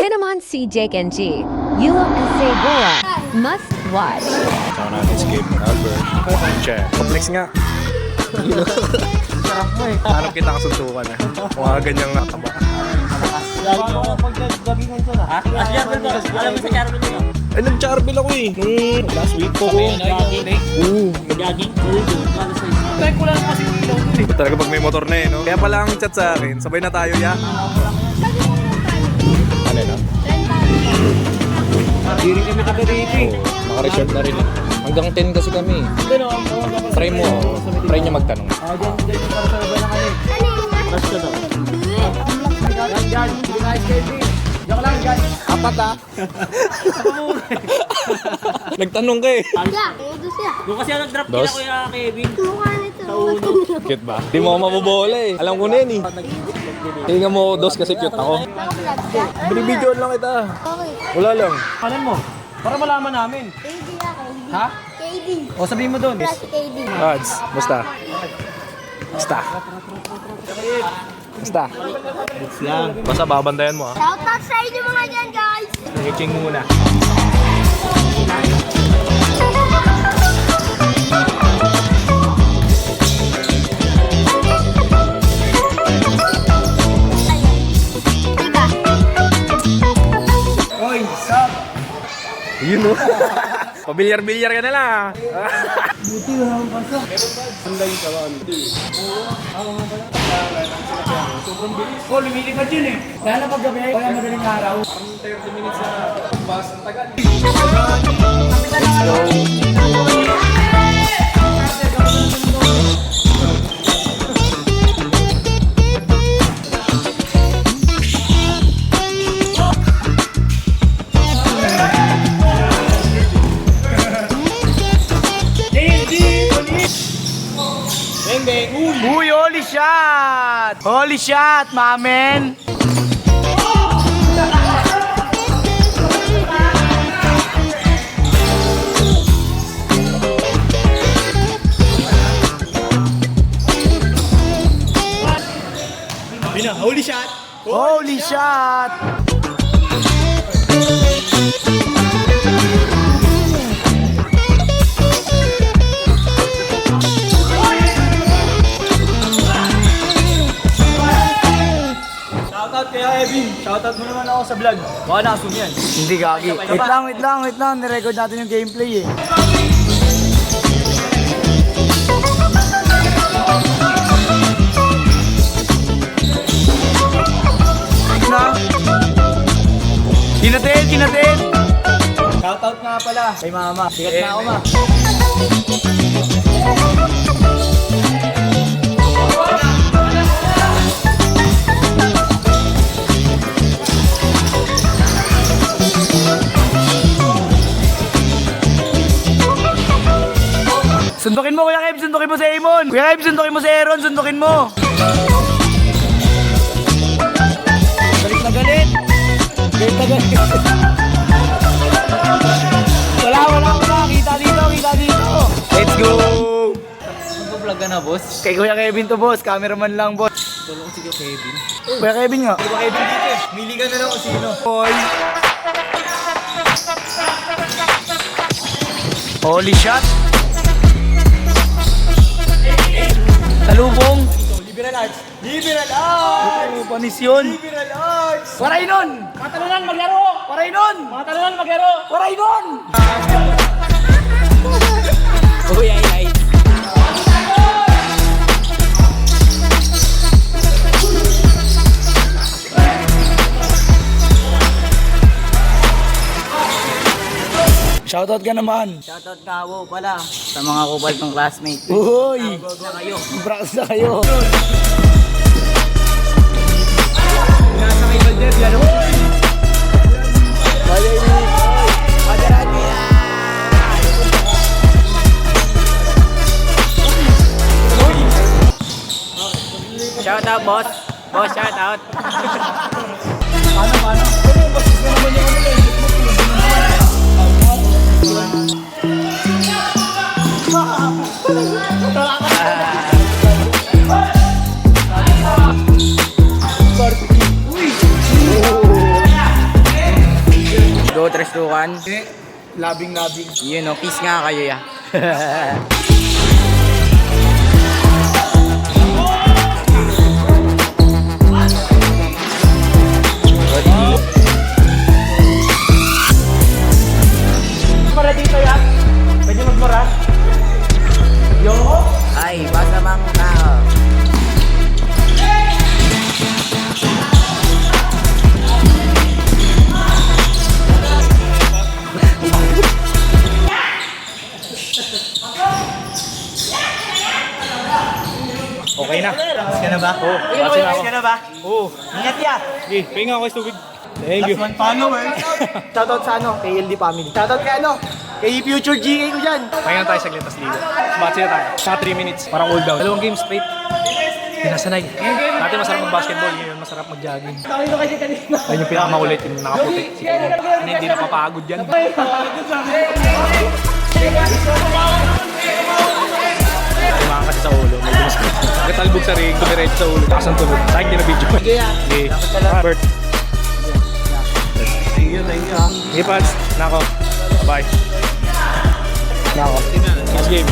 Yan naman si Jake and G. Yulo and Segura. Must watch. Saka natin si Gabe Albert. Check. Complex nga. Sarap mo eh. Hanap kita kasuntukan eh. Mga ganyang nataba. Pag-gagingan ko na. Ha? Alam mo sa Charbel nila? Ay, nag-charbel ako eh. Nung last week po ko. Oo. Jogging? Try ko lang kasi yung ilaw dun eh. Talaga pag may motor na eh, no? Kaya pala ang chat sa akin, sabay na tayo ya. Ano na? Hindi rin kami taga dito eh. Naka-reserve na rin eh. Hanggang 10 kasi kami. Try mo. Try nyo magtanong. Diyan yung para sa iba na kami. Rush ka daw. Yan. Hindi na ice skating. Joke lang, yan. Apat ah. Nagtanong ka eh. Doon kasi ako nag-drop Dos? kila Kuya Kevin. Sa uno. Cute ba? Di mo ako mabobola eh. Alam ko na yan eh. Tingnan mo dos kasi cute ako. Naka-vlog ka? Binibidyoan lang kita. Okay. Wala lang. Kanan mo. Para malaman namin. KD ako. Ha? KD. O sabihin mo doon. Wala si KD. Ads, basta. Basta. Basta. Basta babantayan mo ah. Shoutout sa inyo mga dyan, guys! Nag-ching muna. Diba? Oy, sup? Yun o. Pabilyar-bilyar ka na lang ah. Buti wala akong pasok. Sobrang bilis. Oh, lumilipad yun eh. Lalo pag gabi, kaya madaling araw. 30 minutes na bus ang tagal. Uy, holy shot! Holy shot, mamen! Holy shot! Holy shot! Shoutout kaya Evin. Shoutout mo naman ako sa vlog. Baka na-assume yan. Hindi gagi. Wait lang. Nirecord natin yung gameplay eh. Na? Kinatin! Shoutout nga pala kay mama. Sikat na ako ma. Sundukin mo Kuya Kev, sundukin mo si Amon. Kuya Kev, sundukin mo si Aaron, sundukin mo. Galit na galit. Wala. Kita dito. Let's go. Mag-vlog ka na boss? Kay Kuya Kevin to boss, cameraman lang boss. Tulong si Kevin. Kuya Kevin nga. Kuya Kevin dito eh. Mili ka na lang kung sino. Boy. Holy shot. Talubong. Liberal arts. Oh, panis yun. Liberal arts. Waray nun. Mga talunan maglaro. Waray nun. Uy, ay. Shoutout ka naman. Shoutout nga po pala sa mga kupal ng classmate. Uy. Na kayo. Brakas na kayo. Nasa may balder, yan o. Shoutout boss. Boss, shoutout. Paano? Basis na naman yung ano eh. go, Trestukan. Labing-labing. Yun o, peace nga kayo ya. Para dito yan. Pwede magmura. Ay, basta mang tao. Okay na. Ka na ba? Oo, base na ako. Ka na ba? Oo. Ingat ya. Okay, pahinga ako sa tubig. Thank you. Last one follower. Shoutout sa ano, kay LD family. Shoutout kay ano, kay Future GK ko dyan. Pahinga tayo saglit, tas ligo. Batsi na tayo. Sa 3 minutes, parang all down. Dalawang games straight. Hindi nasanay. Dati masarap mag-basketball, ngayon masarap mag-jogging. Nakita kasi kanina. Ayun yung pinakamakulit, yung nakaputi. Hindi nakapagod yan. Tumakan kasi sa ulo. May dumasakit. Katalbog sa ring, tumiretso sa ulo. Takas ang tulog. Sa akin din na video. Okay. Bert. Thank you ha. Hey, Pats. Nako. Bye. Nako. Last game.